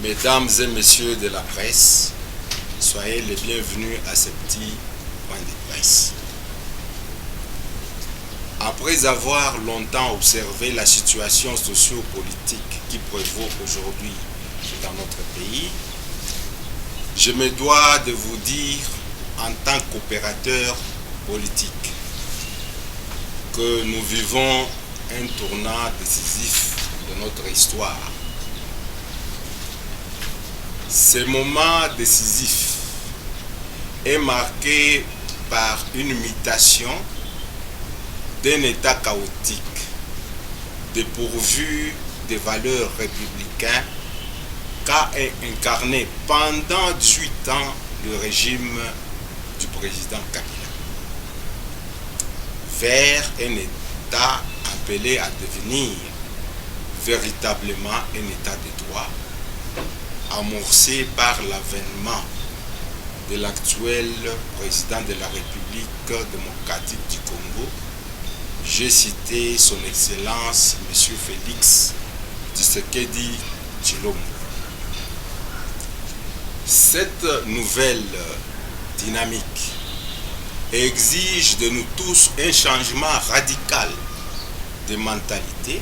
Mesdames et messieurs de la presse, soyez les bienvenus à ce petit point de presse. Après avoir longtemps observé la situation socio-politique qui prévaut aujourd'hui dans notre pays, je me dois de vous dire, en tant qu'opérateur politique, que nous vivons un tournant décisif de notre histoire. Ce moment décisif est marqué par une mutation d'un État chaotique, dépourvu des valeurs républicaines qu'a incarné pendant 18 ans le régime du président Kabila, vers un État appelé à devenir véritablement un État de droit, amorcé par l'avènement de l'actuel président de la République démocratique du Congo. J'ai cité son Excellence M. Félix Tshisekedi Tshilombo. Cette nouvelle dynamique exige de nous tous un changement radical de mentalité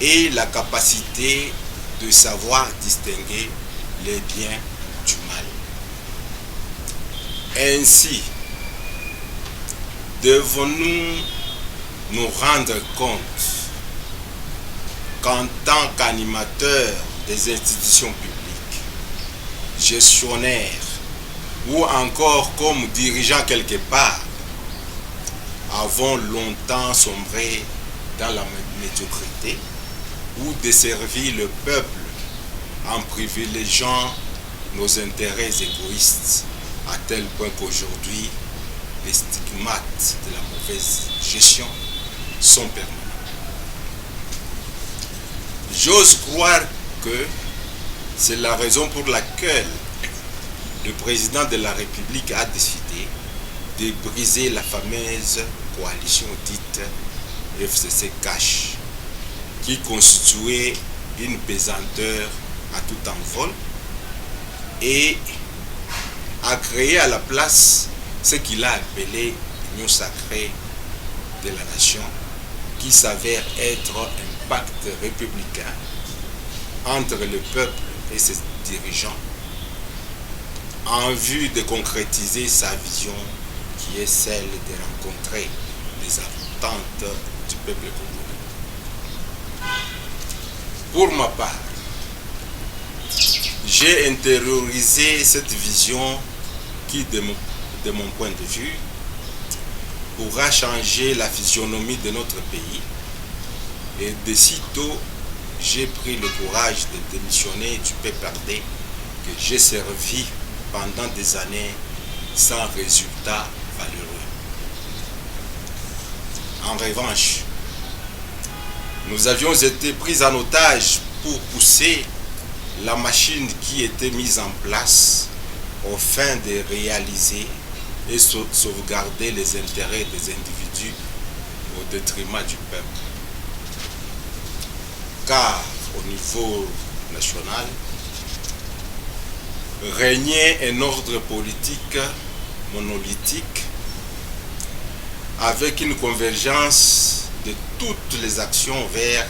et la capacité de savoir distinguer les biens du mal. Ainsi, devons-nous nous rendre compte qu'en tant qu'animateurs des institutions publiques, gestionnaires ou encore comme dirigeants quelque part, avons longtemps sombré dans la médiocrité ou desservi le peuple en privilégiant nos intérêts égoïstes à tel point qu'aujourd'hui les stigmates de la mauvaise gestion sont permanents. J'ose croire que c'est la raison pour laquelle le président de la République a décidé de briser la fameuse coalition dite FCC-Cash, qui constituait une pesanteur à tout envol, et a créé à la place ce qu'il a appelé l'union sacrée de la nation, qui s'avère être un pacte républicain entre le peuple et ses dirigeants en vue de concrétiser sa vision qui est celle de rencontrer les attentes du peuple congolais. Pour ma part, j'ai intériorisé cette vision qui, de mon point de vue, pourra changer la physionomie de notre pays, et de sitôt j'ai pris le courage de démissionner du PPRD que j'ai servi pendant des années sans résultat valeureux. En revanche, nous avions été pris en otage pour pousser la machine qui était mise en place au fin de réaliser et sauvegarder les intérêts des individus au détriment du peuple. Car au niveau national, régnait un ordre politique monolithique avec une convergence de toutes les actions vers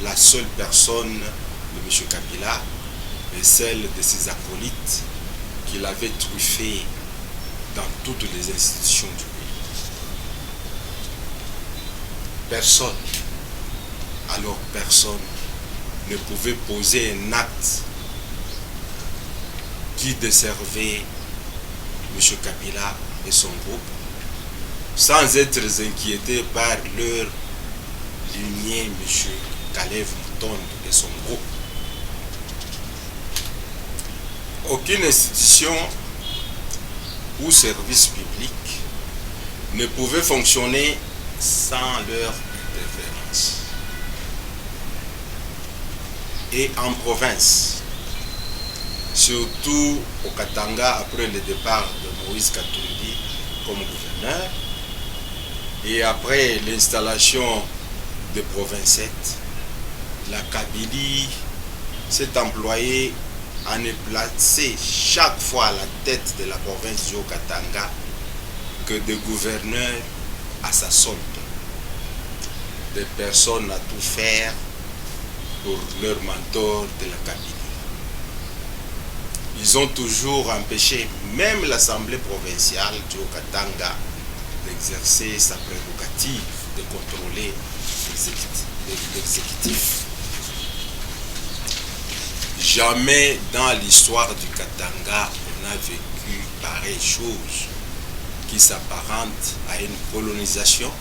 la seule personne de M. Kabila et celle de ses acolytes qu'il avait truffé dans toutes les institutions du pays. Personne, alors personne, ne pouvait poser un acte qui desservait M. Kabila et son groupe sans être inquiétés par leur lignée, M. Kalev Moutonde et son groupe. Aucune institution ou service public ne pouvait fonctionner sans leur interférence. Et en province, surtout au Katanga après le départ de Moïse Katumbi comme gouverneur, et après l'installation de Province 7, la Kabylie s'est employé à ne placer chaque fois à la tête de la province du Haut-Katanga que des gouverneurs à sa solde. Des personnes à tout faire pour leur mentor de la Kabylie. Ils ont toujours empêché même l'Assemblée provinciale du Haut-Katanga d'exercer sa prérogative de contrôler l'exécutif. Jamais dans l'histoire du Katanga on a vécu pareille chose qui s'apparente à une colonisation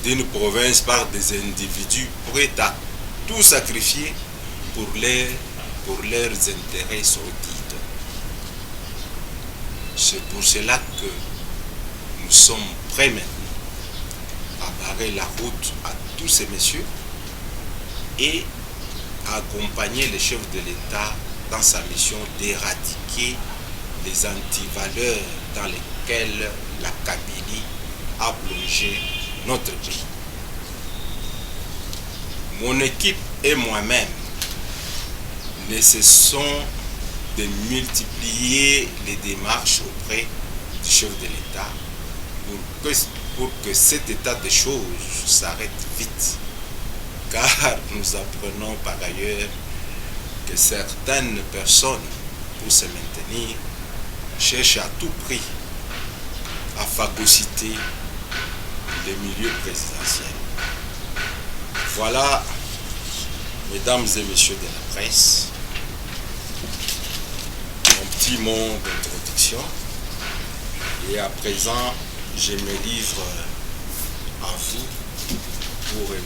d'une province par des individus prêts à tout sacrifier pour leurs intérêts sordides. C'est pour cela que nous sommes prêts maintenant à barrer la route à tous ces messieurs et à accompagner le chef de l'État dans sa mission d'éradiquer les antivaleurs dans lesquelles la Kabylie a plongé notre pays. Mon équipe et moi-même ne cessons de multiplier les démarches auprès du chef de l'État pour que cet état de choses s'arrête vite. Car nous apprenons par ailleurs que certaines personnes, pour se maintenir, cherchent à tout prix à phagocyter les milieux présidentiels. Voilà, mesdames et messieurs de la presse, mon petit mot d'introduction. Et à présent, je me livre à vous pour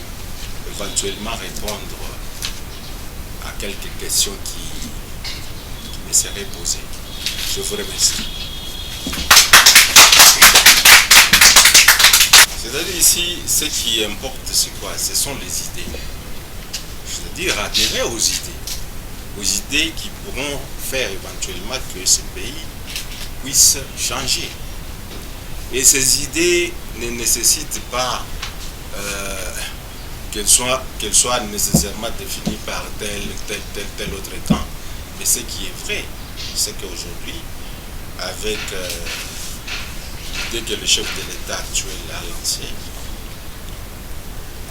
éventuellement répondre à quelques questions qui me seraient posées. Je vous remercie. C'est-à-dire ici, ce qui importe, c'est quoi? Ce sont les idées. C'est-à-dire adhérer aux idées qui pourront faire éventuellement que ce pays puisse changer. Et ces idées ne nécessitent pas qu'elles soient nécessairement définies par tel autre camp. Mais ce qui est vrai, c'est qu'aujourd'hui, avec l'idée que le chef de l'État actuel a lancée,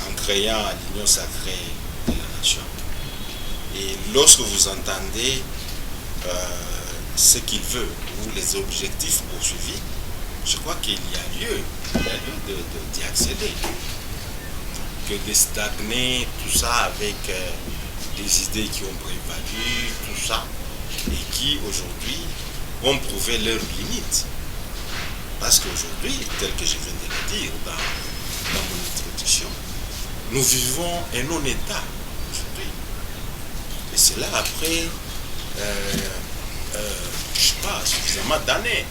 en créant l'Union sacrée de la nation, et lorsque vous entendez ce qu'il veut ou les objectifs poursuivis, je crois qu'il y a lieu d'y accéder. Que de stagner tout ça avec des idées qui ont prévalu, tout ça, et qui aujourd'hui ont prouvé leurs limites. Parce qu'aujourd'hui, tel que je viens de le dire dans mon introduction, nous vivons un non-État aujourd'hui. Et c'est là après, je sais pas, suffisamment d'années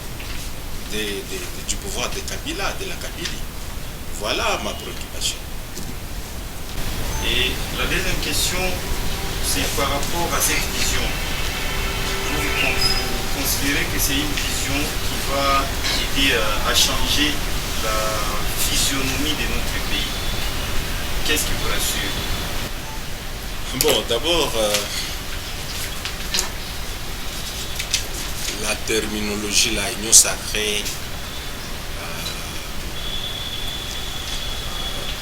du pouvoir de Kabila, de la Kabylie. Voilà ma préoccupation. Et la deuxième question, c'est par rapport à cette vision. Vous considérez que c'est une vision qui va aider à changer la physionomie de notre pays? Qu'est-ce qui vous rassure? Bon, d'abord, la terminologie, la union sacrée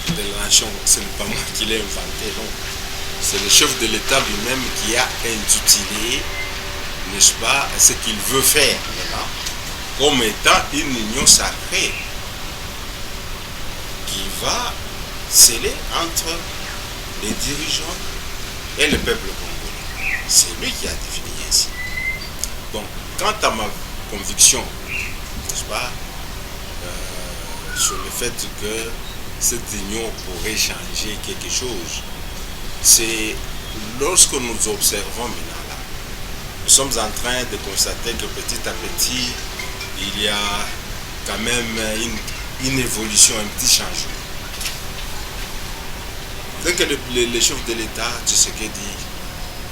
de la nation, ce n'est pas moi qui l'ai inventé, non. C'est le chef de l'État lui-même qui a intitulé, n'est-ce pas, ce qu'il veut faire maintenant, comme étant une union sacrée qui va sceller entre les dirigeants et le peuple congolais. C'est lui qui a défini ainsi. Donc, quant à ma conviction, n'est-ce pas, sur le fait que cette union pourrait changer quelque chose, c'est lorsque nous observons maintenant là, nous sommes en train de constater que petit à petit, il y a quand même une évolution, un petit changement. Dès que le chef de l'État, Tshisekedi,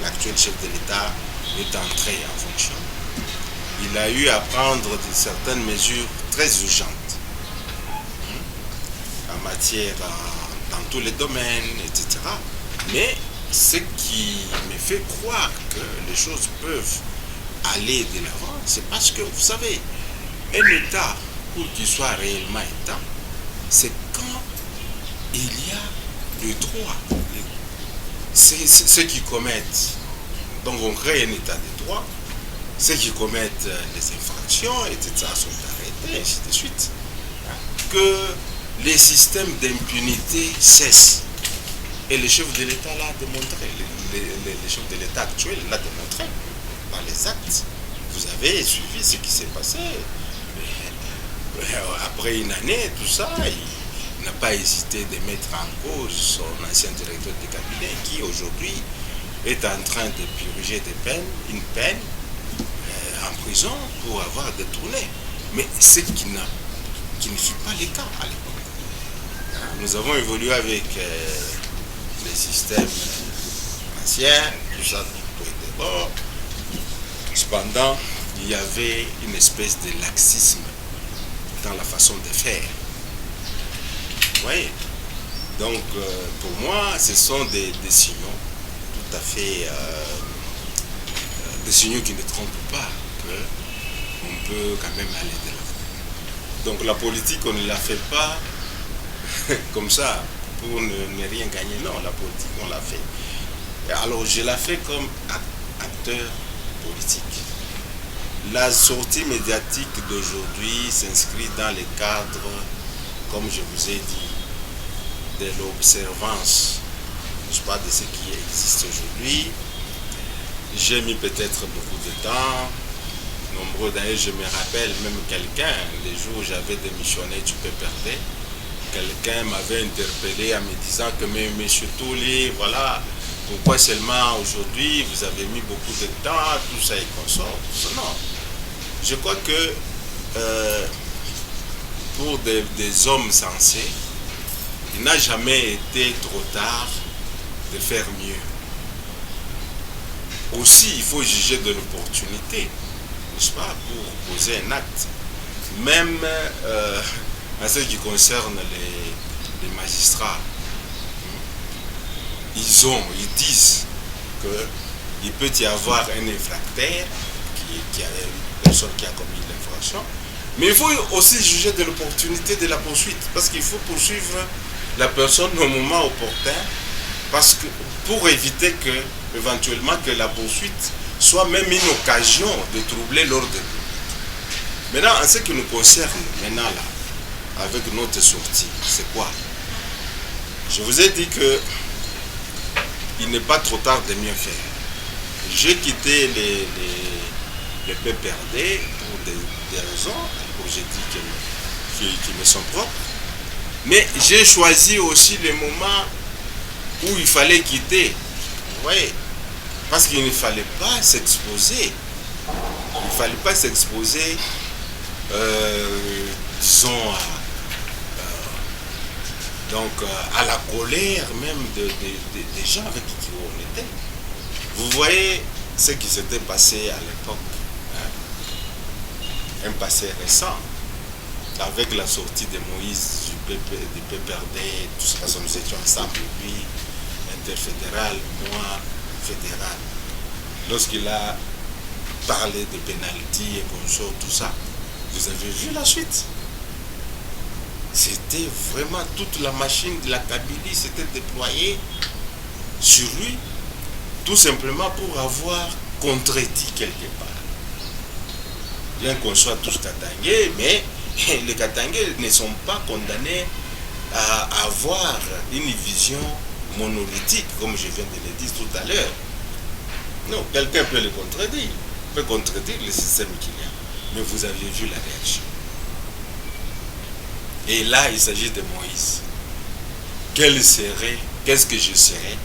l'actuel chef de l'État, est entré en fonction, il a eu à prendre certaines mesures très urgentes en matière, dans tous les domaines, etc. Mais ce qui me fait croire que les choses peuvent aller de l'avant, c'est parce que, vous savez, un État, pour qu'il soit réellement État, c'est quand il y a le droit. Ceux qui commettent, donc on crée un État de droit, ceux qui commettent les infractions, etc., sont arrêtés, ainsi de suite. Que les systèmes d'impunité cessent. Et le chef de l'État l'a démontré, le chef de l'État actuel l'a démontré par les actes. Vous avez suivi ce qui s'est passé. Après une année, tout ça, il n'a pas hésité de mettre en cause son ancien directeur de cabinet qui aujourd'hui est en train de purger une peine en prison pour avoir détourné. Mais ce qui ne fut pas le cas à l'époque. Nous avons évolué avec les systèmes anciens, tout ça, tout était bon. Cependant, il y avait une espèce de laxisme dans la façon de faire. Vous voyez? Donc, pour moi, ce sont des signaux tout à fait des signaux qui ne trompent pas qu'on peut quand même aller de l'avant. Donc, la politique, on ne la fait pas comme ça pour ne rien gagner. Non, la politique, on la fait. Alors, je la fais comme acteur politique. La sortie médiatique d'aujourd'hui s'inscrit dans le cadre, comme je vous ai dit, de l'observance, je sais pas, de ce qui existe aujourd'hui. J'ai mis peut-être beaucoup de temps, nombreux d'ailleurs, je me rappelle même quelqu'un, les jours où j'avais démissionné, tu peux perdre, quelqu'un m'avait interpellé en me disant que mais monsieur Touli, voilà, pourquoi seulement aujourd'hui vous avez mis beaucoup de temps, tout ça et consort. Non. Je crois que pour des hommes sensés, il n'a jamais été trop tard de faire mieux. Aussi, il faut juger de l'opportunité, n'est-ce pas, pour poser un acte. Même en ce qui concerne les magistrats, ils disent qu'il peut y avoir un infracteur qui a une personne qui a commis l'infraction, mais il faut aussi juger de l'opportunité de la poursuite, parce qu'il faut poursuivre la personne au moment opportun, parce que pour éviter que éventuellement que la poursuite soit même une occasion de troubler l'ordre public. Maintenant, en ce qui nous concerne maintenant là, avec notre sortie, c'est quoi? Je vous ai dit que il n'est pas trop tard de mieux faire. J'ai quitté les PPRD pour des raisons, pour j'ai dit qui me sont propres, mais j'ai choisi aussi les moments où il fallait quitter. Vous voyez, parce qu'il ne fallait pas s'exposer. Il ne fallait pas s'exposer, disons, à la colère même des gens avec qui on était. Vous voyez ce qui s'était passé à l'époque, hein? Un passé récent, avec la sortie de Moïse du PPRD, tout ça, nous étions ensemble, lui, interfédéral, moi, fédéral. Lorsqu'il a parlé de pénalty et consort, tout ça, vous avez vu la suite. C'était vraiment toute la machine de la Kabylie s'était déployée sur lui, tout simplement pour avoir contredit quelque part. Bien qu'on soit tous Katangais, mais les Katangais ne sont pas condamnés à avoir une vision monolithique, comme je viens de le dire tout à l'heure. Non, quelqu'un peut le contredire, peut contredire le système qu'il y a. Mais vous avez vu la réaction. Et là, il s'agit de Moïse. Qu'est-ce que je serais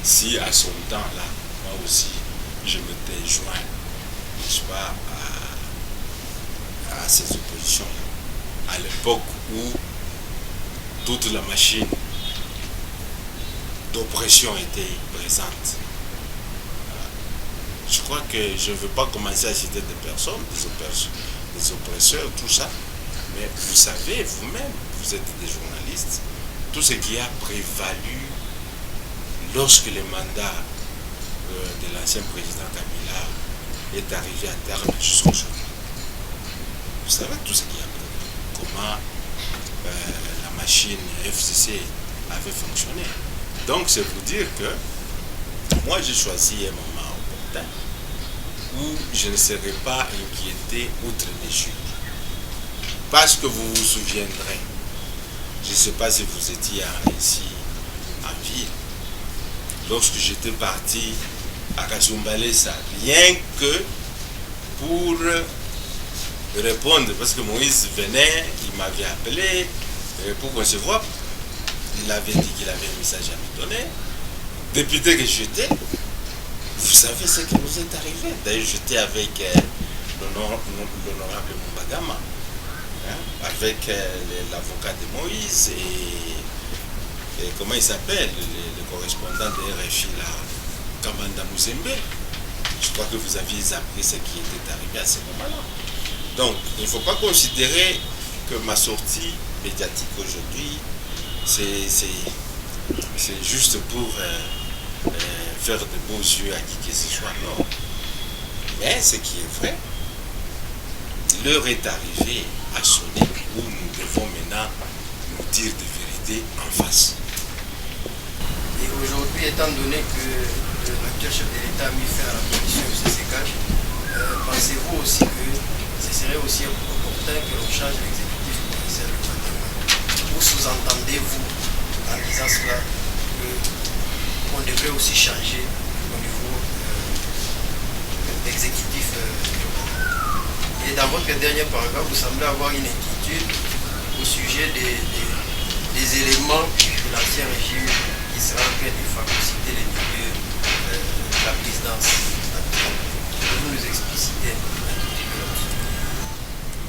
si à son temps-là, moi aussi, je m'étais joint, n'est-ce pas, à ces oppositions-là, à l'époque où toute la machine d'oppression était présente. Je crois que je ne veux pas commencer à citer des personnes, des oppresseurs, tout ça, mais vous savez vous-même, vous êtes des journalistes, tout ce qui a prévalu lorsque le mandat de l'ancien président Kabila est arrivé à terme jusqu'à aujourd'hui. Vous savez tout ce qu'il y a. Comment la machine FCC avait fonctionné. Donc c'est vous dire que moi j'ai choisi un moment opportun où je ne serai pas inquiété outre mesure. Parce que vous vous souviendrez, je ne sais pas si vous étiez ici en ville, lorsque j'étais parti à Kasumbalesa, rien que pour répondre, parce que Moïse venait, il m'avait appelé pour qu'on se voit. Il avait dit qu'il avait un message à me donner. Député que j'étais, vous savez ce qui nous est arrivé. D'ailleurs, j'étais avec l'honorable Mumbagama, hein, avec l'avocat de Moïse et comment il s'appelle, le correspondant de RFI, là, Kamanda Muzembe. Je crois que vous aviez appris ce qui était arrivé à ce moment-là. Donc, il ne faut pas considérer que ma sortie médiatique aujourd'hui, c'est juste pour faire de beaux yeux à qui que ce soit. Non. Mais ce qui est vrai, l'heure est arrivée à sonner où nous devons maintenant nous dire de vérité en face. Et aujourd'hui, étant donné que l'actuel chef de l'État a mis fin à la commission UCCK, pensez-vous aussi que ce serait aussi opportun que l'on change l'exécutif provincial de Katanga? Ou sous-entendez-vous, en disant cela, qu'on devrait aussi changer au niveau de l'exécutif et dans votre dernier paragraphe, vous semblez avoir une inquiétude au sujet des éléments de l'ancien régime qui sera en train de phagocyter les milieux de la présidence. Vous nous explicitez un petit peu là-dessus.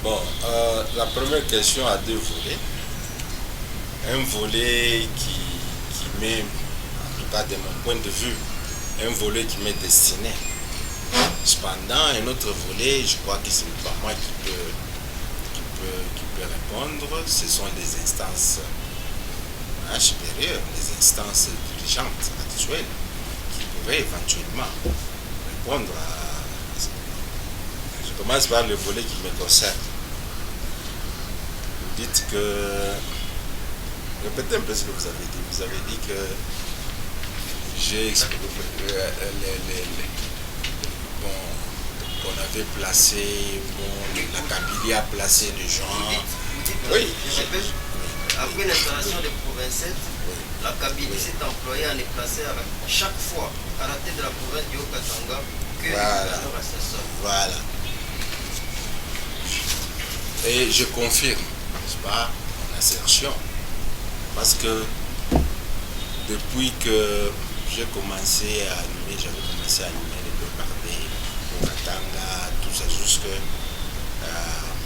Bon, la première question a deux volets. Un volet qui met, en tout cas de mon point de vue, un volet qui m'est destiné. Cependant, un autre volet, je crois que ce n'est pas moi qui peut répondre, ce sont les instances supérieures, les instances dirigeantes actuelles qui pourraient éventuellement répondre à ça. Je commence par le volet qui me concerne. Vous dites que... Répétez un peu ce que vous avez dit. Vous avez dit que j'ai expliqué qu'on avait placé, la Kabylie a placé les gens. Oui, je répète, après l'installation des provinces, la Kabylie s'est employée à les placer chaque fois à la tête de la province du Haut-Katanga que leur assesseur. Voilà. Et je confirme, n'est-ce pas, mon assertion. Parce que depuis que j'ai commencé à animer, j'avais commencé à animer les Bepardé, au Katanga, tout ça, jusque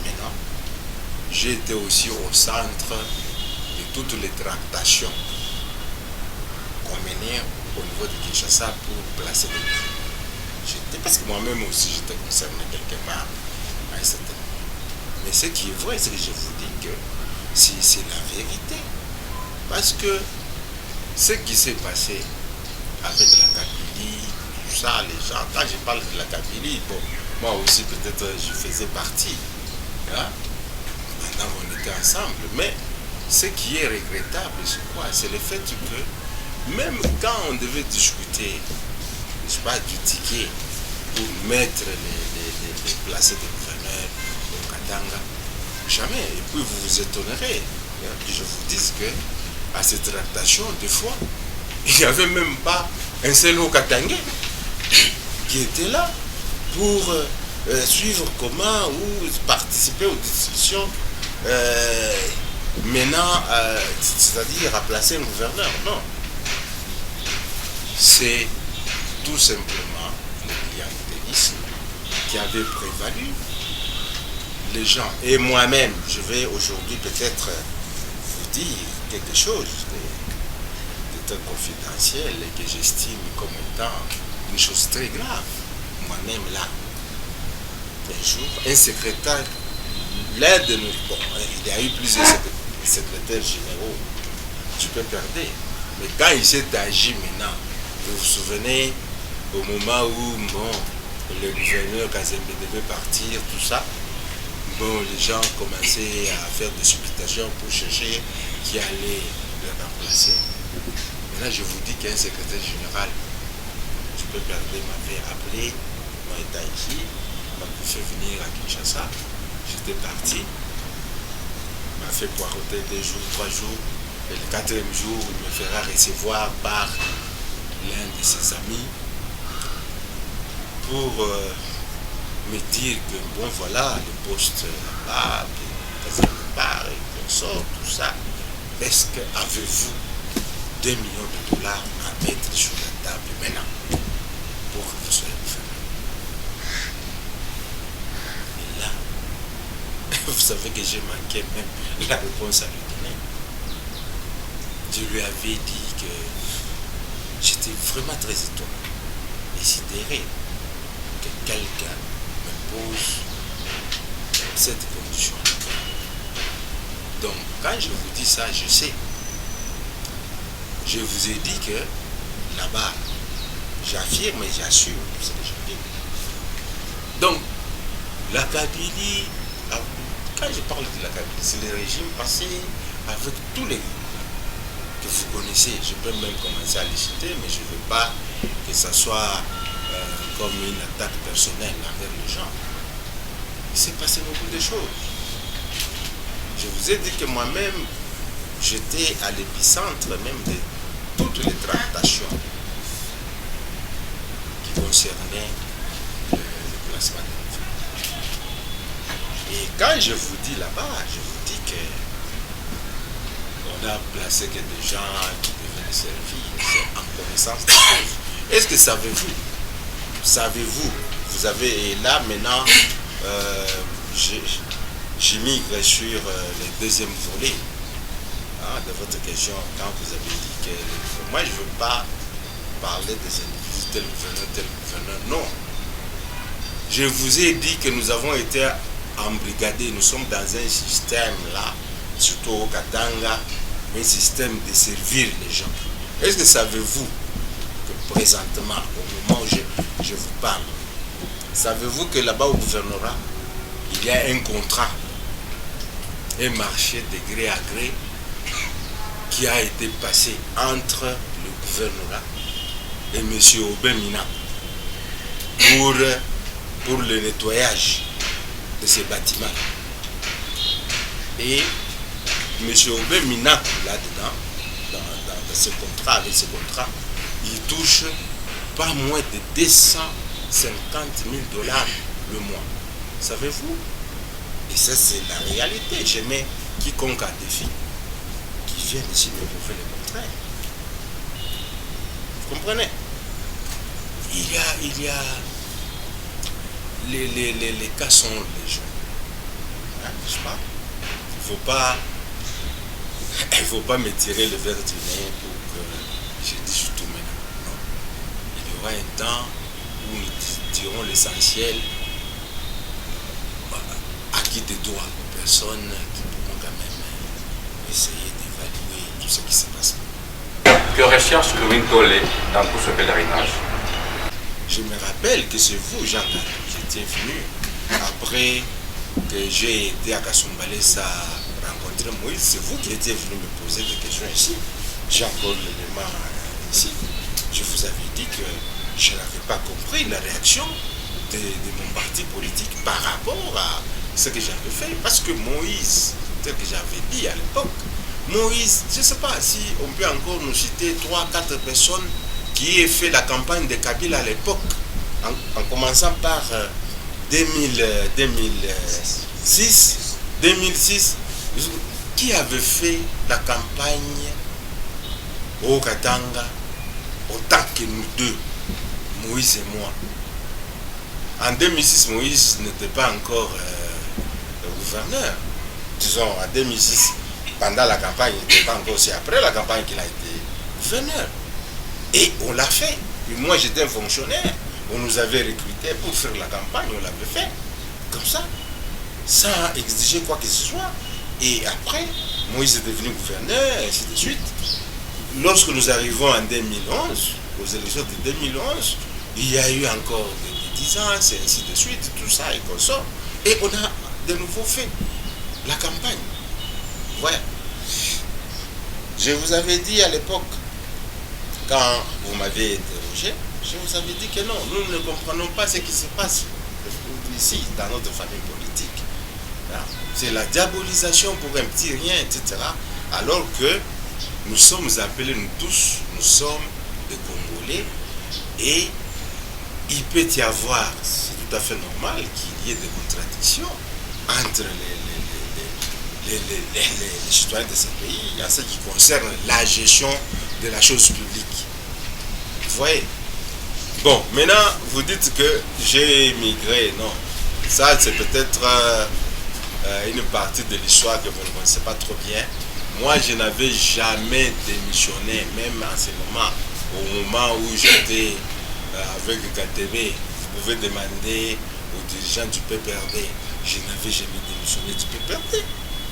maintenant, j'ai été aussi au centre de toutes les tractations qu'on menait au niveau de Kinshasa pour placer les gens. Parce que moi-même aussi, j'étais concerné quelque part à un certain moment. Mais ce qui est vrai, c'est que je vous dis que c'est la vérité. Parce que ce qui s'est passé avec la Kabylie, tout ça, les gens, quand je parle de la Kabylie, bon, moi aussi peut-être je faisais partie. Hein? Maintenant on était ensemble. Mais ce qui est regrettable, c'est quoi? C'est le fait que même quand on devait discuter, n'est-ce pas, du ticket pour mettre les placés de gouverneurs au Katanga, jamais. Et puis vous vous étonnerez que je vous dise que à cette tractation, des fois, il n'y avait même pas un seul Haut-Katangais qui était là pour suivre comment ou participer aux discussions menant, c'est-à-dire à placer un gouverneur. Non. C'est tout simplement le clientélisme qui avait prévalu. Les gens, et moi-même, je vais aujourd'hui peut-être vous dire quelque chose de très confidentiel et que j'estime comme étant une chose très grave. Moi-même là, un jour, un secrétaire, l'un de nous, bon, il y a eu plusieurs secrétaires généraux, je peux perdre, mais quand il s'est agi maintenant Vous vous souvenez, au moment où bon, le gouverneur Kazembe devait partir, tout ça, bon, les gens commençaient à faire des supputations pour chercher qui allait le remplacer. Maintenant, je vous dis qu'un secrétaire général, je peux perdre, m'avait appelé, moi étant ici, m'a fait venir à Kinshasa. J'étais parti, m'a fait poireauter 2 jours, 3 jours, et le 4e jour, il me fera recevoir par l'un de ses amis pour me dire que bon voilà, le poste là-bas, que part et qu'on sort, tout ça. Est-ce que avez-vous 2 millions de dollars à mettre sur la table maintenant pour que vous soyez gouverneur? Et là, vous savez que j'ai manqué même la réponse à lui donner. Je lui avais dit que j'étais vraiment très étonné et sidéré que quelqu'un me pose cette condition. Donc, quand je vous dis ça, je sais. Je vous ai dit que là-bas, j'affirme et j'assure ce que je dis. Donc, la Kabylie, quand je parle de la Kabylie, c'est le régime passé avec tous les que vous connaissez. Je peux même commencer à les citer, mais je ne veux pas que ça soit comme une attaque personnelle envers les gens. Il s'est passé beaucoup de choses. Je vous ai dit que moi-même, j'étais à l'épicentre même de toutes les tractations qui concernaient le placement de l'enfant. Et quand je vous dis là-bas, je vous dis que on a placé que des gens qui devaient servir en connaissance de cause. Est-ce que savez-vous, vous avez, et là maintenant, j'émigre sur le 2e volet de votre question, quand vous avez dit que moi je ne veux pas parler des individus, tel gouverneur, non. Je vous ai dit que nous avons été embrigadés, nous sommes dans un système là, surtout au Katanga, un système de servir les gens. Est-ce que savez-vous que présentement, au moment où je vous parle, savez-vous que là-bas au gouvernorat, il y a un contrat, un marché de gré à gré qui a été passé entre le gouvernorat et M. Obemina pour le nettoyage de ces bâtiments. Et M. Obemina, là-dedans, dans ce contrat, avec ce contrat, il touche pas moins de 250 000 dollars le mois. Savez-vous? Et ça, c'est la réalité. Je mets quiconque à défi qui vient ici me prouver le contraire. Vous comprenez? Il y a les cas sont légion. Hein, n'est-ce pas? Il ne faut pas me tirer le verre du nez pour que je dise tout maintenant. Non. Il y aura un temps où nous dirons l'essentiel acquis des droits aux personnes qui pourront quand même essayer d'évaluer tout ce qui se passe. Que recherche Louis Tolé dans tout ce pèlerinage? Je me rappelle que c'est vous, Jean, qui étiez venu après que j'ai été à Kasumbalesa rencontrer Moïse. C'est vous qui étiez venu me poser des questions ici. J'ai encore l'élément ici. Je vous avais dit que je n'avais pas compris la réaction de mon parti politique par rapport à ce que j'avais fait. Parce que Moïse, tel que j'avais dit à l'époque, Moïse, je ne sais pas si on peut encore nous citer 3-4 personnes qui aient fait la campagne de Kabila à l'époque, en commençant par 2006, qui avait fait la campagne au Katanga autant que nous deux, Moïse et moi. En 2006, Moïse n'était pas encore le gouverneur. Disons, en 2006, pendant la campagne, il n'était pas encore, c'est après la campagne qu'il a été gouverneur. Et on l'a fait. Et moi, j'étais un fonctionnaire. On nous avait recrutés pour faire la campagne, on l'avait fait. Comme ça, sans exiger quoi que ce soit. Et après, Moïse est devenu gouverneur, et ainsi de suite. Lorsque nous arrivons en 2011, aux élections de 2011, il y a eu encore des 10 ans, c'est ainsi de suite, tout ça et consort. Et on a de nouveau fait la campagne. Voilà. Je vous avais dit à l'époque, quand vous m'avez interrogé, je vous avais dit que non, nous ne comprenons pas ce qui se passe ici, dans notre famille politique. C'est la diabolisation pour un petit rien, etc. Alors que nous sommes appelés, nous tous, nous sommes des Congolais, et il peut y avoir, c'est tout à fait normal qu'il y ait des contradictions entre les citoyens de ce pays en ce qui concerne la gestion de la chose publique. Vous voyez? Bon, maintenant, vous dites que j'ai émigré. Non, ça c'est peut-être une partie de l'histoire que vous ne connaissez pas trop bien. Moi, je n'avais jamais démissionné, même en ce moment, au moment où j'étais avec KTV. Vous pouvez demander aux dirigeants du PPRD. Je n'avais jamais démissionné du PPRD.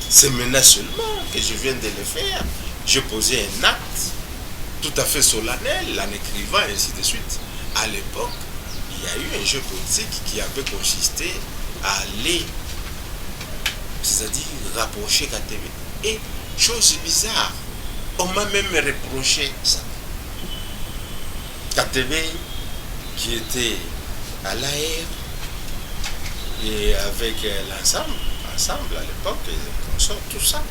C'est maintenant seulement que je viens de le faire. J'ai posé un acte tout à fait solennel en écrivant ainsi de suite. À l'époque, il y a eu un jeu politique qui avait consisté à aller, c'est-à-dire rapprocher KTV. Et chose bizarre, on m'a même reproché ça. KTV qui était à l'AR et avec l'ensemble à l'époque, on sort tout ça.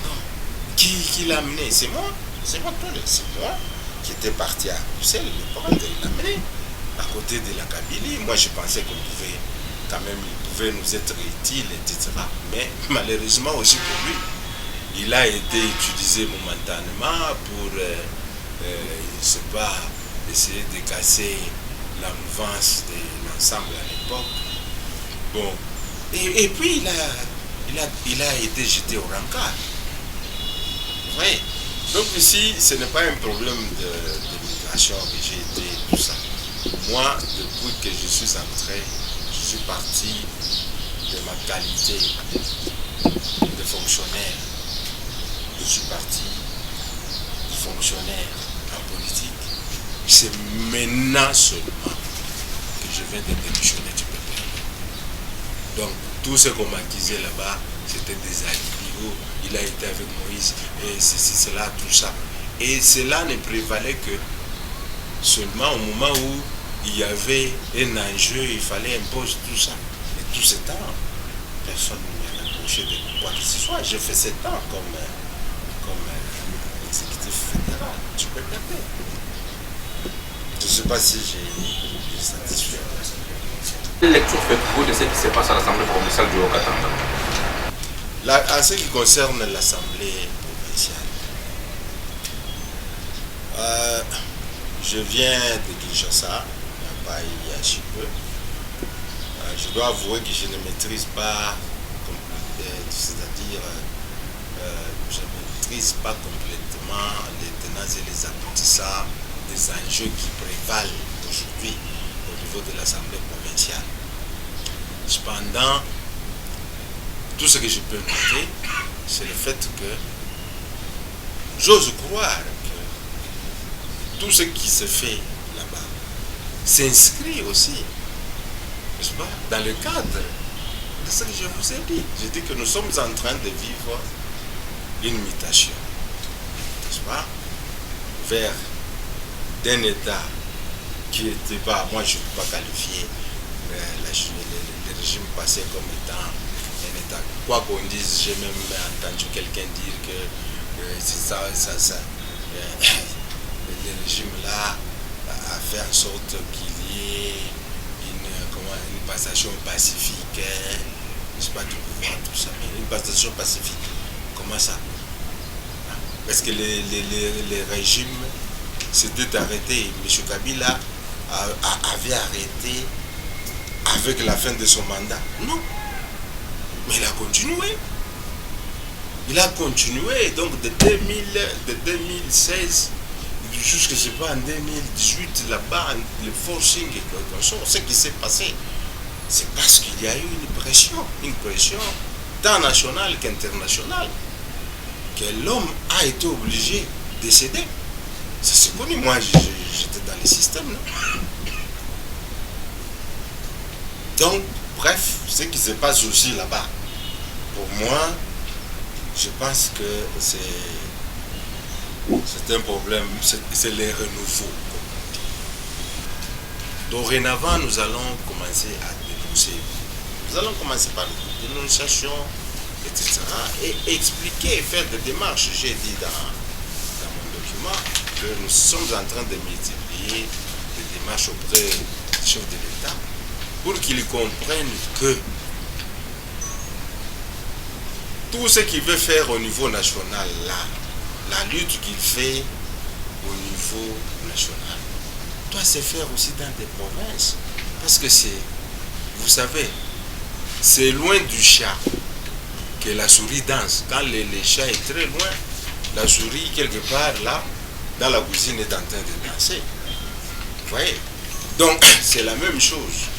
Non. Qui l'a amené? C'est moi. C'est moi qui était parti à Bruxelles, le prendre, il l'a amené à côté de la Kabylie. Moi, je pensais qu'on pouvait, quand même, il pouvait nous être utile, etc. Mais malheureusement aussi pour lui, il a été utilisé momentanément pour, je ne sais pas, essayer de casser la mouvance de l'ensemble à l'époque. Bon. Et puis, il a été jeté au rencard. Vous voyez? Donc ici, ce n'est pas un problème de migration que j'ai été, tout ça. Moi, depuis que je suis entré, je suis parti de ma qualité de fonctionnaire. Je suis parti fonctionnaire en politique. C'est maintenant seulement que je viens de démissionner du peuple. Donc, tout ce qu'on m'accusait là-bas, c'était des alibis. Il a été avec Moïse, et ceci, cela, tout ça. Et cela ne prévalait que seulement au moment où il y avait un enjeu, il fallait imposer tout ça. Et tout ce temps, personne ne m'a approché de quoi que ce soit. J'ai fait 7 ans comme exécutif fédéral. Tu peux regarder. Je ne sais pas si j'ai satisfait. Quelle lecture faites-vous de ce qui se passe à l'Assemblée provinciale du Haut-Katanga? En ce qui concerne l'Assemblée provinciale, je viens de Kinshasa, il y a si peu. Je dois avouer que je ne maîtrise pas, c'est-à-dire, je ne maîtrise pas complètement les tenants et les aboutissants des enjeux qui prévalent aujourd'hui au niveau de l'Assemblée provinciale. Cependant, tout ce que je peux noter, c'est le fait que j'ose croire que tout ce qui se fait là-bas s'inscrit aussi, n'est-ce pas, dans le cadre de ce que je vous ai dit. Je dis que nous sommes en train de vivre une mutation, n'est-ce pas, vers d'un État qui n'était pas, moi je ne peux pas qualifier le régime passé comme étant un État. Quoi qu'on dise, j'ai même entendu quelqu'un dire que c'est ça, le régime là a fait en sorte qu'il y ait une passation pacifique, n'est-ce pas, du pouvoir, tout ça, mais une passation pacifique. Comment ça? Parce que les régimes s'étaient arrêtés. M. Kabila avait arrêté avec la fin de son mandat. Non. Mais il a continué. Il a continué. Donc de 2016 jusqu'à, je sais pas, en 2018, là-bas, le forcing et ce qui s'est passé, c'est parce qu'il y a eu une pression tant nationale qu'internationale, que l'homme a été obligé de céder. Ça c'est connu. Moi, j'étais dans le système, non? Donc, bref, ce qui se passe aussi là-bas, pour moi, je pense que c'est un problème, c'est les renouveaux. Dorénavant, nous allons commencer à dénoncer. Nous allons commencer par les dénonciations, etc. Et expliquer, faire des démarches. J'ai dit dans mon document que nous sommes en train de multiplier des démarches auprès du chef de l'État pour qu'ils comprennent que tout ce qu'il veut faire au niveau national, là, la lutte qu'il fait au niveau national, doit se faire aussi dans des provinces. Parce que c'est, vous savez, c'est loin du chat que la souris danse. Quand le chat est très loin, la souris, quelque part là, dans la cuisine, est en train de danser. Vous voyez? Donc, c'est la même chose.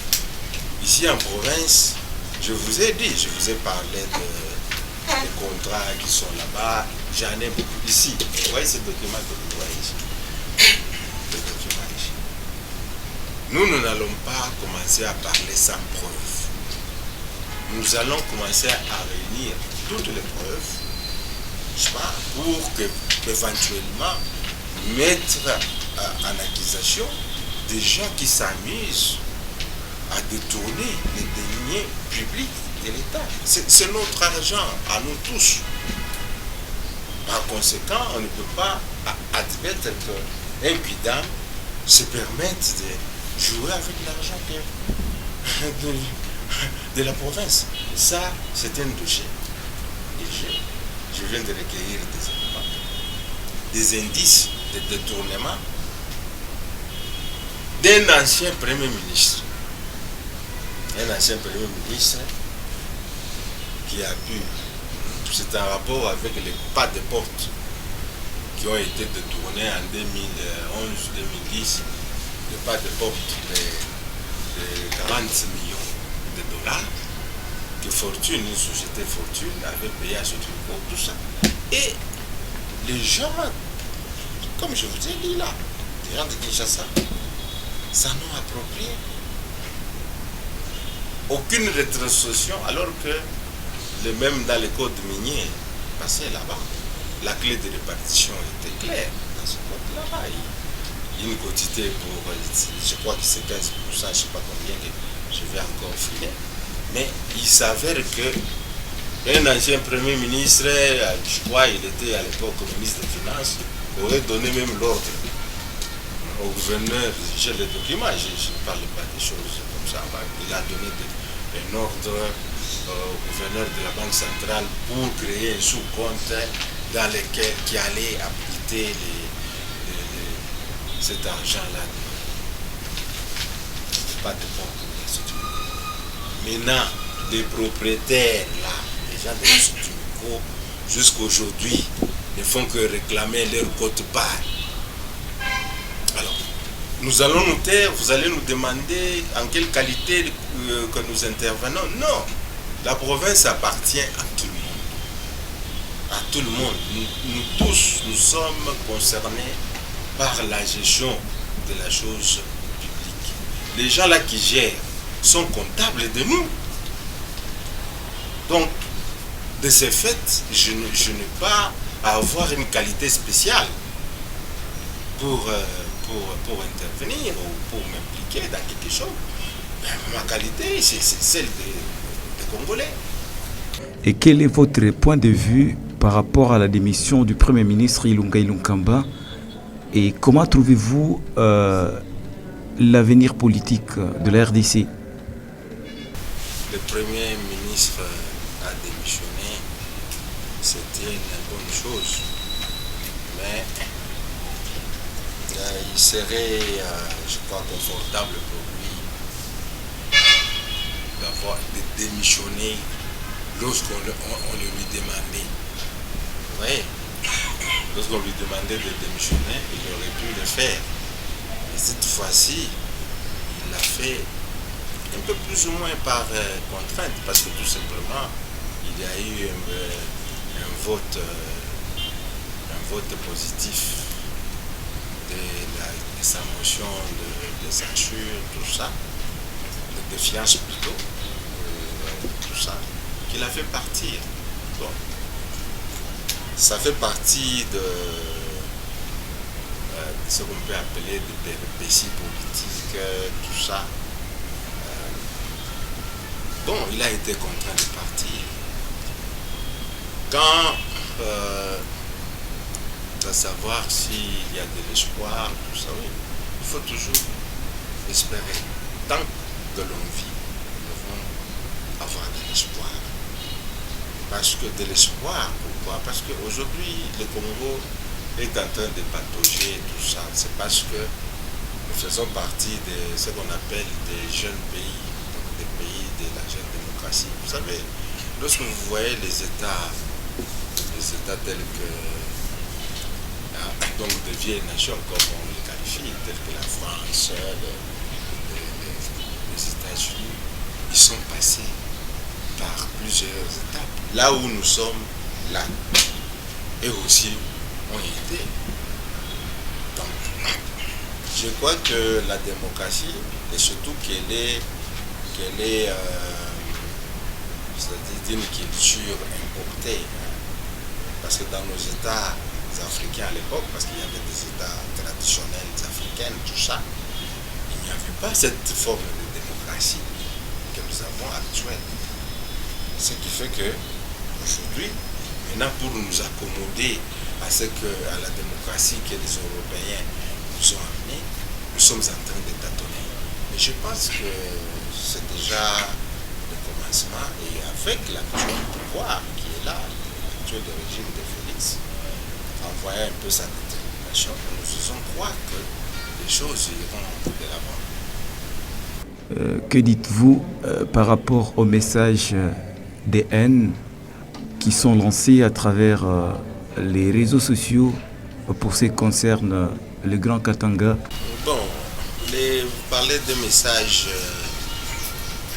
Ici en province, je vous ai dit, je vous ai parlé des contrats qui sont là-bas. J'en ai beaucoup ici. Vous voyez ce document que vous voyez ici? Le document ici. Nous n'allons pas commencer à parler sans preuve. Nous allons commencer à réunir toutes les preuves, je sais pas, pour que éventuellement mettre en accusation des gens qui s'amusent à détourner les deniers publics de l'État. C'est notre argent, à nous tous. Par conséquent, on ne peut pas admettre qu'un quidam se permette de jouer avec l'argent de la province. Ça, c'est un dossier. Et je viens de recueillir des éléments, des indices de détournement d'un ancien Premier ministre. Un ancien Premier ministre qui a pu, c'est en rapport avec les pas de porte qui ont été détournés en 2011-2010, les pas de porte de 40 millions de dollars que Fortune, une société Fortune, avait payé à ce truc, tout ça. Et les gens, comme je vous ai dit là, les gens de Kinshasa, s'en ont approprié. Aucune rétrocession, alors que le même dans les codes miniers passaient là-bas. La clé de répartition était claire dans ce code là-bas. Il y a une quantité pour, je crois que c'est 15%, je ne sais pas combien que je vais encore filer. Mais il s'avère que un ancien Premier ministre, je crois il était à l'époque ministre des Finances, aurait donné même l'ordre au gouverneur, j'ai les documents, je ne parle pas des choses comme ça, il a donné un ordre au gouverneur de la Banque centrale pour créer un sous-compte dans lequel qui allait abriter cet argent-là. Pas de bon. Maintenant, les propriétaires là, les gens de Sotumico, jusqu'à aujourd'hui, ne font que réclamer leur quote-part. Alors, nous allons nous taire, vous allez nous demander en quelle qualité que nous intervenons. Non, la province appartient à tout le monde. À tout le monde. Nous tous, nous sommes concernés par la gestion de la chose publique. Les gens là qui gèrent sont comptables de nous. Donc, de ce fait, je n'ai pas à avoir une qualité spéciale pour intervenir ou pour m'impliquer dans quelque chose. Ma qualité, c'est celle des Congolais. Et quel est votre point de vue par rapport à la démission du Premier ministre Ilunga Ilunkamba et comment trouvez-vous l'avenir politique de la RDC? Le Premier ministre a démissionné, c'était une bonne chose, mais il serait, je crois, confortable pour lui d'avoir démissionné lorsqu'on le lui demandait. Vous voyez, lorsqu'on lui demandait de démissionner, il aurait pu le faire. Mais cette fois-ci, il l'a fait un peu plus ou moins par contrainte, parce que tout simplement, il y a eu un vote positif des motions de censure, tout ça, de défiance plutôt, tout ça, qu'il a fait partir. Bon. Ça fait partie de ce qu'on peut appeler des péripéties politiques, tout ça. Bon, il a été contraint de partir. Quand à savoir s'il y a de l'espoir, tout ça, oui, il faut toujours espérer. Tant que l'on vit, nous devons avoir de l'espoir. Parce que de l'espoir, pourquoi? Parce qu'aujourd'hui, le Congo est en train de patauger, tout ça. C'est parce que nous faisons partie de ce qu'on appelle des jeunes pays, donc des pays de la jeune démocratie. Vous savez, lorsque vous voyez les États tels que donc de vieilles nations, comme on les qualifie, tels que la France, les États-Unis, ils sont passés par plusieurs étapes. Là où nous sommes, là, et aussi ont été. Donc, je crois que la démocratie, et surtout qu'elle est c'est-à-dire d'une culture importée, parce que dans nos États africains à l'époque, parce qu'il y avait des États traditionnels africains, tout ça, il n'y avait pas cette forme de démocratie que nous avons actuelle. Ce qui fait que aujourd'hui, maintenant pour nous accommoder à la démocratie que les Européens nous ont amené, nous sommes en train de tâtonner. Mais je pense que c'est déjà le commencement, et avec l'actuel pouvoir qui est là, l'actuel régime de Félix, en voyant un peu sa détermination, nous faisons croire que les choses iront de l'avant. Que dites-vous par rapport aux messages des haines qui sont lancés à travers les réseaux sociaux pour ce qui concerne le Grand Katanga? Bon, vous parlez de messages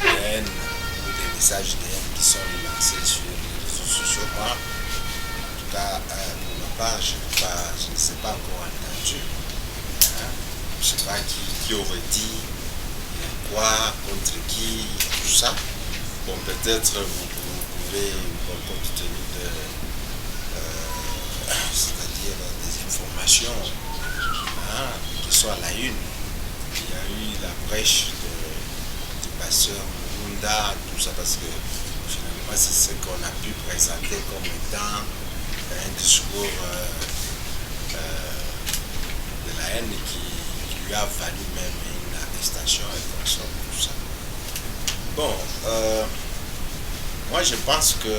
de haine ou des messages de haine qui sont lancés sur les réseaux sociaux. Moi, en tout cas, pour ma part, je ne sais pas encore entendu. Hein? Je ne sais pas qui aurait dit quoi, contre qui, tout ça. Bon, peut-être vous pouvez, compte tenu de, c'est-à-dire des informations qui sont à la une. Il y a eu la brèche du pasteur Munda, tout ça, parce que finalement c'est ce qu'on a pu présenter comme étant un discours de la haine qui lui a valu même une arrestation et comme ça, tout ça. Bon, moi je pense que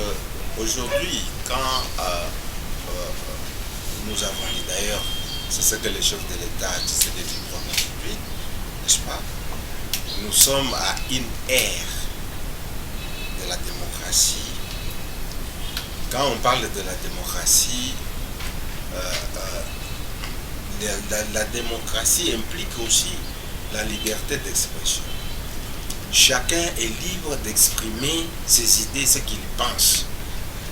aujourd'hui, quand nous avons dit d'ailleurs, c'est ce que les chefs de l'État disaient depuis aujourd'hui, n'est-ce pas? Nous sommes à une ère de la démocratie. Quand on parle de la démocratie, la démocratie implique aussi la liberté d'expression. Chacun est libre d'exprimer ses idées, ce qu'il pense.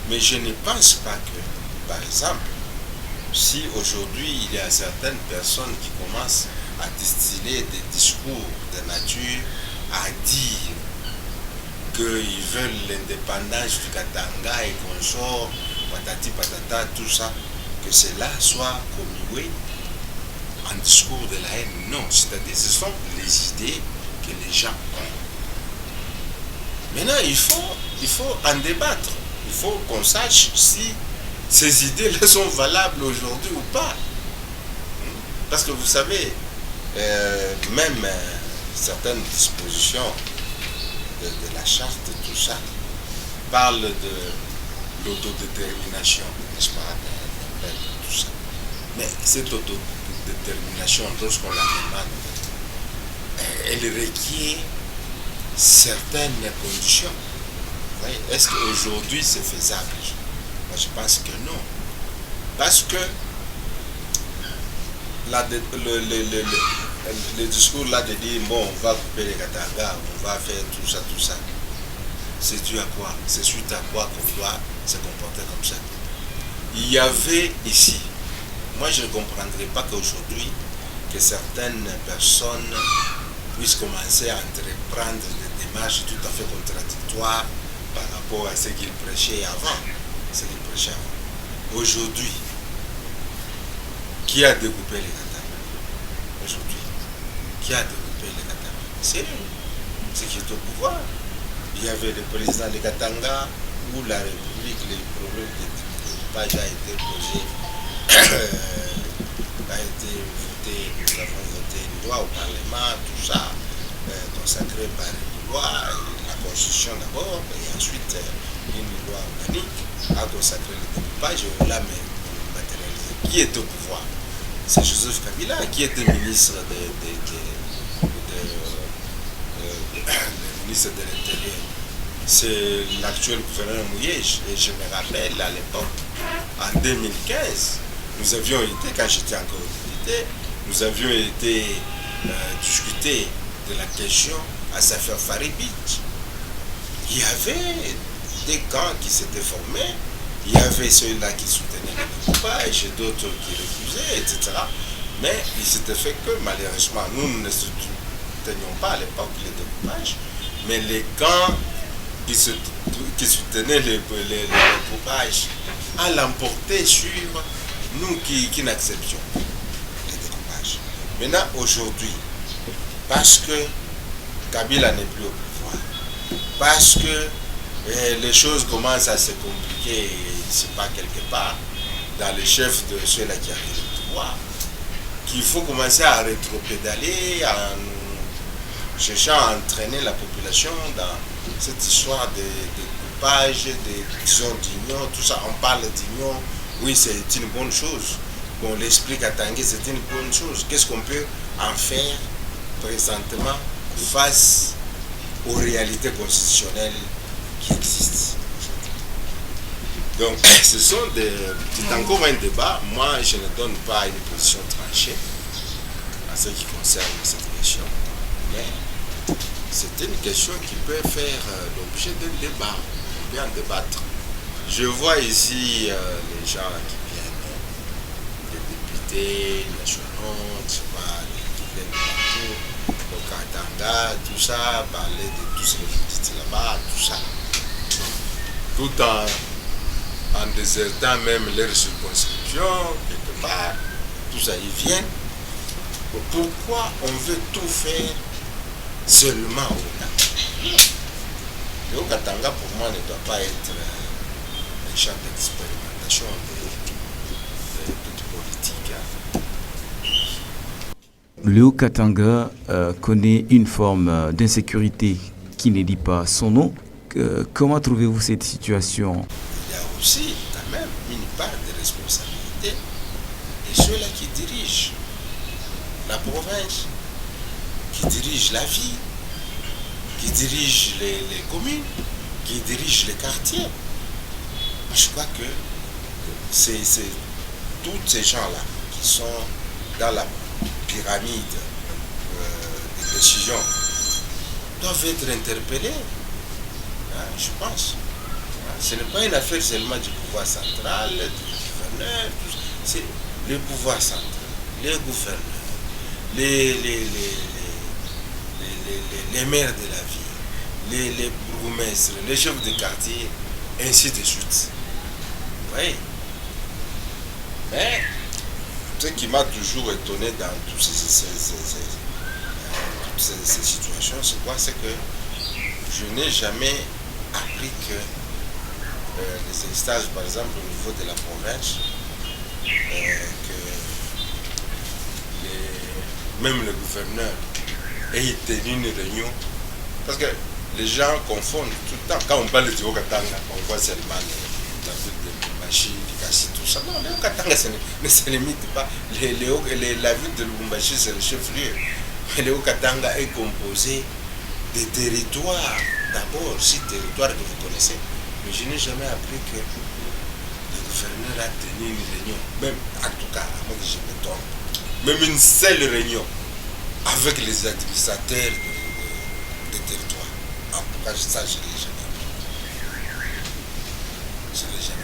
Mais je ne pense pas que, par exemple, si aujourd'hui il y a certaines personnes qui commencent à distiller des discours de nature à dire qu'ils veulent l'indépendance du Katanga et qu'on sort, patati patata, tout ça, que cela soit commué en discours de la haine. Non, c'est-à-dire ce sont les idées que les gens ont. Maintenant, il faut en débattre. Il faut qu'on sache si ces idées-là sont valables aujourd'hui ou pas. Parce que vous savez, même certaines dispositions de la charte, tout ça, parlent de l'autodétermination, n'est-ce pas, tout ça. Mais cette autodétermination, lorsqu'on la demande, elle requiert certaines conditions. Est-ce qu'aujourd'hui c'est faisable? Moi je pense que non. Parce que le discours là de dire bon, on va couper les Katanga, on va faire tout ça, c'est dû à quoi? C'est suite à quoi qu'on doit se comporter comme ça? Il y avait ici, moi je ne comprendrais pas qu'aujourd'hui que certaines personnes puissent commencer à entreprendre des démarches tout à fait contradictoires par rapport à ce qu'ils prêchaient avant. Aujourd'hui, qui a découpé les Katanga? Aujourd'hui, qui a découpé les Katanga? C'est eux, c'est qui est au pouvoir. Il y avait le président de Katanga où la République, les problèmes de découpage a été posé, a été voté, nous avons voté une loi au Parlement, tout ça, consacré par une loi, la Constitution d'abord, et ensuite une loi organique a consacré le découpage et on l'a matérialisé. Qui est au pouvoir? C'est Joseph Kabila qui était ministre ministre de l'Intérieur. C'est l'actuel gouverneur Mouyej. Et je me rappelle à l'époque, en 2015, nous avions été, quand j'étais encore député, nous avions été discuter de la question à Safer Faribit. Il y avait des camps qui s'étaient formés, il y avait ceux-là qui soutenaient le découpage et d'autres qui refusaient, etc. Mais il s'était fait que malheureusement, nous ne soutenions pas à l'époque le découpage, mais les camps qui soutenaient le découpage à l'emporter sur nous qui n'acceptions le découpage. Maintenant, aujourd'hui, parce que Kabila n'est plus au pouvoir, parce que les choses commencent à se compliquer, c'est pas quelque part, dans les chefs de ceux-là qui arrivent au pouvoir, qu'il faut commencer à rétropédaler, en cherchant à entraîner la population dans cette histoire de découpage, disons d'union, tout ça. On parle d'union, oui, c'est une bonne chose. Bon, l'esprit Katangais, c'est une bonne chose. Qu'est-ce qu'on peut en faire présentement face aux réalités constitutionnelles qui existent? Donc, ce sont c'est encore un débat. Moi, je ne donne pas une position tranchée en ce qui concerne cette question. Mais c'est une question qui peut faire l'objet d'un débat. On peut en débattre. Je vois ici les gens qui viennent, les députés nationaux, je sais pas, qui viennent de partout, au Katanga, tout ça, parler de tout ce que vous dites là-bas, tout ça. Tout en désertant même leur circonscription, quelque part, tout ça, ils viennent. Pourquoi on veut tout faire seulement au Katanga? Le Haut-Katanga, pour moi, ne doit pas être un champ d'expérimentation de toute politique. Le Haut-Katanga connaît une forme d'insécurité qui ne dit pas son nom. Comment trouvez-vous cette situation? Il y a aussi quand même une part de responsabilité de ceux-là qui dirigent la province, qui dirigent la ville, qui dirigent les communes, qui dirigent les quartiers. Je crois que c'est tous ces gens-là qui sont dans la pyramide des décisions doivent être interpellés. Je pense. Ce n'est pas une affaire seulement du pouvoir central, du gouverneur, c'est le pouvoir central, les gouverneurs, les maires de la ville, les bourgmestres, les chefs de quartier, ainsi de suite. Oui. Mais ce qui m'a toujours étonné dans toutes ces situations, c'est quoi? C'est que je n'ai jamais appris que les instances, par exemple au niveau de la province, même le gouverneur ait tenu une réunion, parce que les gens confondent tout le temps. Quand on parle du Haut-Katanga, on voit seulement la ville de Lubumbashi, Likasi, tout ça. Non, le Haut-Katanga ne se limite pas. La ville de Lubumbashi, c'est le chef-lieu. Mais le Haut-Katanga est composé des territoires, d'abord, 6 territoires que vous connaissez. Mais je n'ai jamais appris que le gouverneur a tenu une réunion, même, en tout cas, à moins que je me trompe, même une seule réunion avec les administrateurs des territoires. En tout cas, ça, je ne l'ai jamais appris. Je ne l'ai jamais